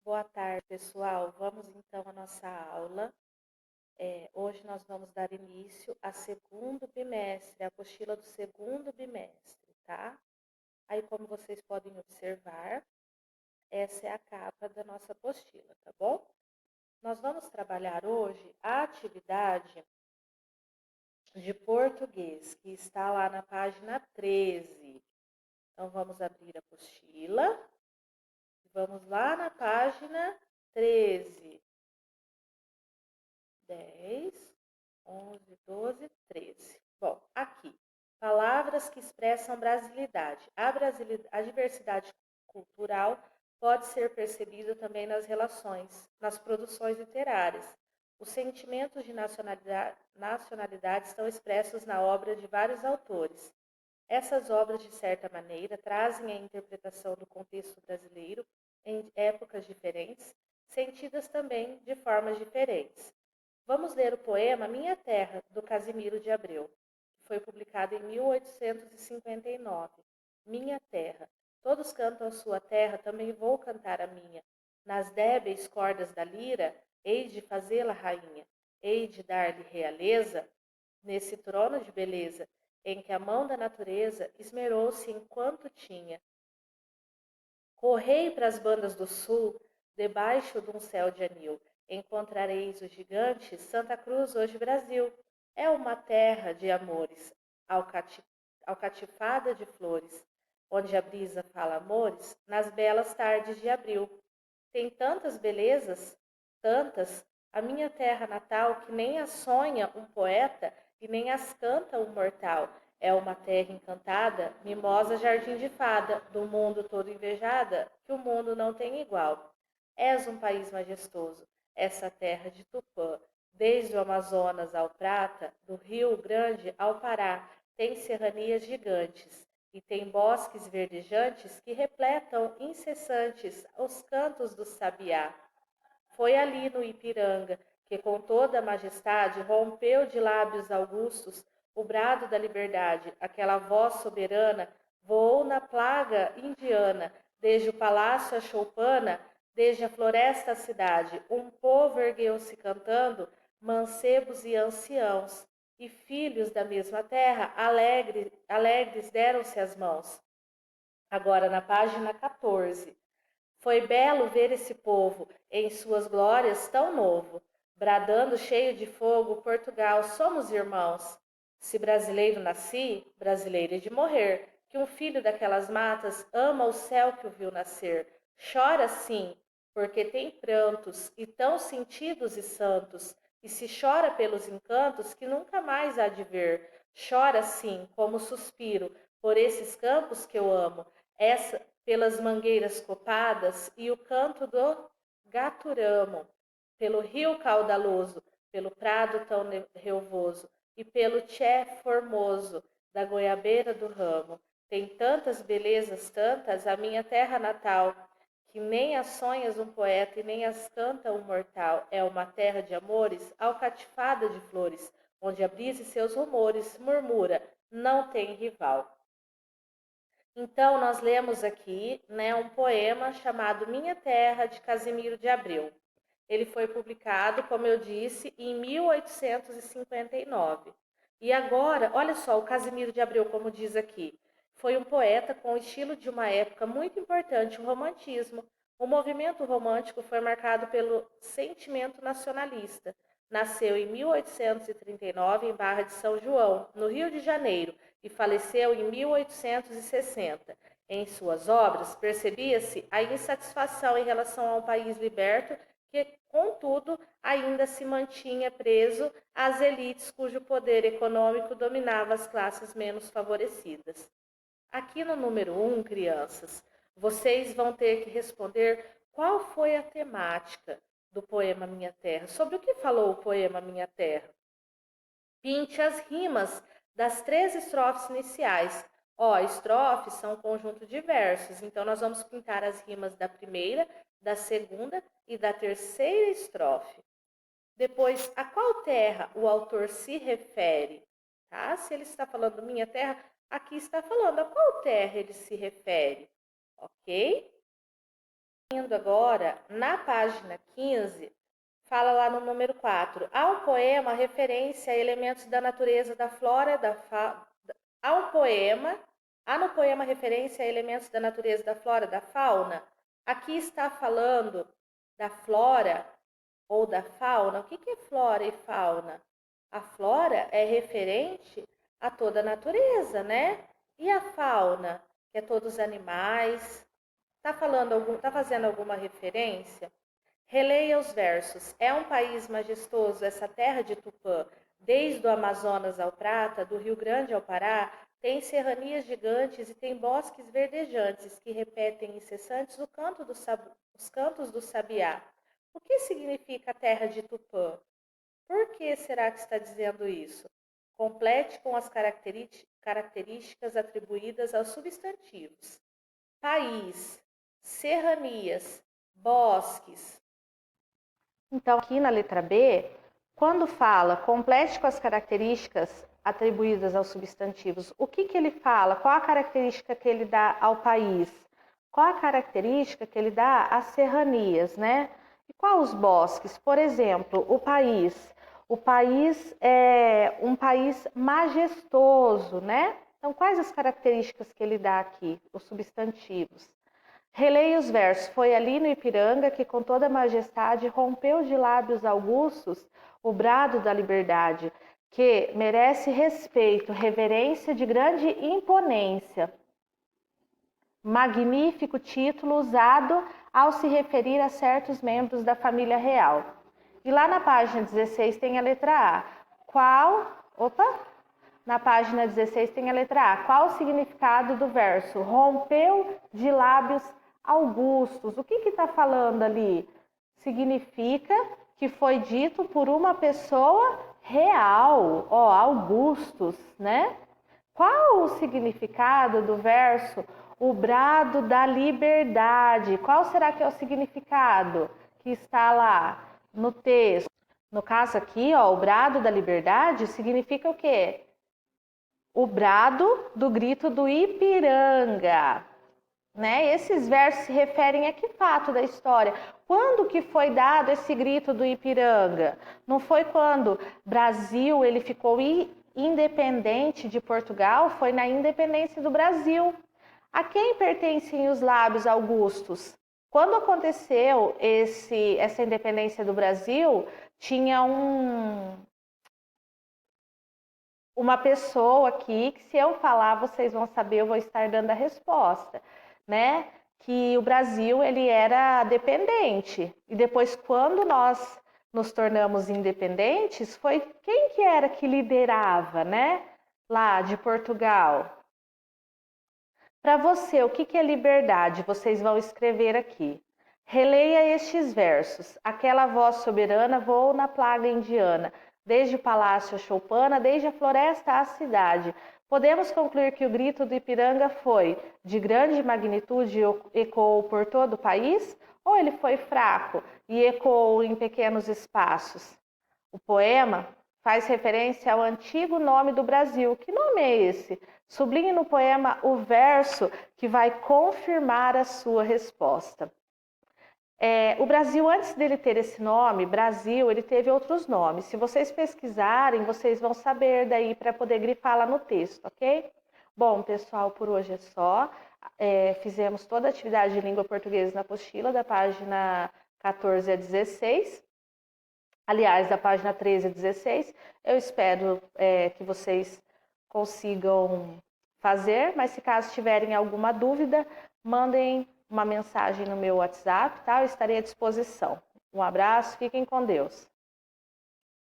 Boa tarde, pessoal. Vamos então à nossa aula. Hoje nós vamos dar início ao segundo bimestre, a apostila do segundo bimestre, tá? Aí, como vocês podem observar, essa é a capa da nossa apostila, tá bom? Nós vamos trabalhar hoje a atividade de português, que está lá na página 13. Então, vamos abrir a apostila. Vamos lá na página 13. 10, 11, 12, 13. Bom, aqui, palavras que expressam brasilidade. A diversidade cultural pode ser percebida também nas relações, nas produções literárias. Os sentimentos de nacionalidade estão expressos na obra de vários autores. Essas obras, de certa maneira, trazem a interpretação do contexto brasileiro em épocas diferentes, sentidas também de formas diferentes. Vamos ler o poema Minha Terra, do Casimiro de Abreu, que foi publicado em 1859. Minha terra. Todos cantam a sua terra, também vou cantar a minha. Nas débeis cordas da lira, hei de fazê-la rainha. Hei de dar-lhe realeza, nesse trono de beleza, em que a mão da natureza esmerou-se enquanto tinha. Correi para as bandas do sul, debaixo de um céu de anil. Encontrareis o gigante Santa Cruz, hoje Brasil. É uma terra de amores, alcatifada de flores, onde a brisa fala amores nas belas tardes de abril. Tem tantas belezas, tantas, a minha terra natal, que nem as sonha um poeta e nem as canta um mortal. É uma terra encantada, mimosa jardim de fada, do mundo todo invejada, que o mundo não tem igual. És um país majestoso, essa terra de Tupã, desde o Amazonas ao Prata, do Rio Grande ao Pará, tem serranias gigantes e tem bosques verdejantes que repletam incessantes os cantos do sabiá. Foi ali no Ipiranga que com toda a majestade rompeu de lábios augustos o brado da liberdade, aquela voz soberana voou na plaga indiana, desde o palácio à choupana, desde a floresta à cidade, um povo ergueu-se cantando, mancebos e anciãos, e filhos da mesma terra, alegres deram-se as mãos. Agora na página 14. Foi belo ver esse povo, em suas glórias tão novo, bradando cheio de fogo, Portugal, somos irmãos. Se brasileiro nasci, brasileiro é de morrer, que um filho daquelas matas ama o céu que o viu nascer. Chora sim, porque tem prantos, e tão sentidos e santos, e se chora pelos encantos que nunca mais há de ver. Chora sim, como suspiro, por esses campos que eu amo, pelas mangueiras copadas e o canto do gaturamo, pelo rio caudaloso, pelo prado tão relvoso e pelo tché formoso da goiabeira do ramo. Tem tantas belezas, tantas, a minha terra natal, que nem as sonhas um poeta e nem as canta um mortal. É uma terra de amores, alcatifada de flores, onde a brisa e seus rumores murmura, não tem rival. Então, nós lemos aqui, um poema chamado Minha Terra, de Casimiro de Abreu. Ele foi publicado, como eu disse, em 1859. E agora, olha só, o Casimiro de Abreu, como diz aqui, foi um poeta com o estilo de uma época muito importante, o romantismo. O movimento romântico foi marcado pelo sentimento nacionalista. Nasceu em 1839 em Barra de São João, no Rio de Janeiro, e faleceu em 1860. Em suas obras, percebia-se a insatisfação em relação a um país liberto que, contudo, ainda se mantinha preso às elites cujo poder econômico dominava as classes menos favorecidas. Aqui no número 1, crianças, vocês vão ter que responder qual foi a temática do poema Minha Terra. Sobre o que falou o poema Minha Terra? Pinte as rimas das 3 estrofes iniciais. Estrofes são um conjunto de versos, então nós vamos pintar as rimas da primeira, da segunda e da terceira estrofe. Depois, a qual terra o autor se refere? Tá? Se ele está falando minha terra, aqui está falando a qual terra ele se refere, ok? Indo agora, na página 15, fala lá no número 4. Há um poema referência a elementos da natureza da flora, da fauna. Há no poema referência a elementos da natureza da flora, da fauna. Aqui está falando da flora ou da fauna. O que é flora e fauna? A flora é referente a toda a natureza, né? E a fauna, que é todos os animais. Tá fazendo alguma referência? Releia os versos. É um país majestoso essa terra de Tupã, desde o Amazonas ao Prata, do Rio Grande ao Pará, tem serranias gigantes e tem bosques verdejantes que repetem incessantes os cantos do sabiá. O que significa a terra de Tupã? Por que será que está dizendo isso? Complete com as características atribuídas aos substantivos. País, serranias, bosques. Então, aqui na letra B, quando fala complete com as características atribuídas aos substantivos, o que ele fala? Qual a característica que ele dá ao país? Qual a característica que ele dá às serranias, né? E qual os bosques? Por exemplo, o país. O país é um país majestoso, né? Então, quais as características que ele dá aqui? Os substantivos. Releia os versos. Foi ali no Ipiranga que com toda majestade rompeu de lábios augustos o brado da liberdade, que merece respeito, reverência de grande imponência. Magnífico título usado ao se referir a certos membros da família real. E lá na página 16 tem a letra A. Na página 16 tem a letra A. Qual o significado do verso? Rompeu de lábios augustos. O que está falando ali? Significa que foi dito por uma pessoa real, Augustus, né? Qual o significado do verso? O brado da liberdade. Qual será que é o significado que está lá no texto? No caso aqui, o brado da liberdade significa o quê? O brado do grito do Ipiranga. Né? Esses versos se referem a que fato da história? Quando que foi dado esse grito do Ipiranga? Não foi quando o Brasil ele ficou independente de Portugal? Foi na independência do Brasil. A quem pertencem os lábios augustos? Quando aconteceu essa independência do Brasil, tinha uma pessoa aqui que se eu falar, vocês vão saber, eu vou estar dando a resposta, né? Que o Brasil, ele era dependente. E depois, quando nós nos tornamos independentes, foi quem que era que liderava, né? Lá de Portugal. Para você, o que é liberdade? Vocês vão escrever aqui. Releia estes versos. Aquela voz soberana voou na plaga indiana, desde o palácio a choupana, desde a floresta à cidade. Podemos concluir que o grito do Ipiranga foi de grande magnitude e ecoou por todo o país? Ou ele foi fraco e ecoou em pequenos espaços? O poema faz referência ao antigo nome do Brasil. Que nome é esse? Sublinhe no poema o verso que vai confirmar a sua resposta. O Brasil, antes dele ter esse nome, Brasil, ele teve outros nomes. Se vocês pesquisarem, vocês vão saber daí para poder grifar lá no texto, ok? Bom, pessoal, por hoje é só. Fizemos toda a atividade de língua portuguesa na apostila, da página 14 a 16. Aliás, da página 13 a 16. Eu espero que vocês consigam fazer, mas se caso tiverem alguma dúvida, mandem uma mensagem no meu WhatsApp, tá? Eu estarei à disposição. Um abraço, fiquem com Deus.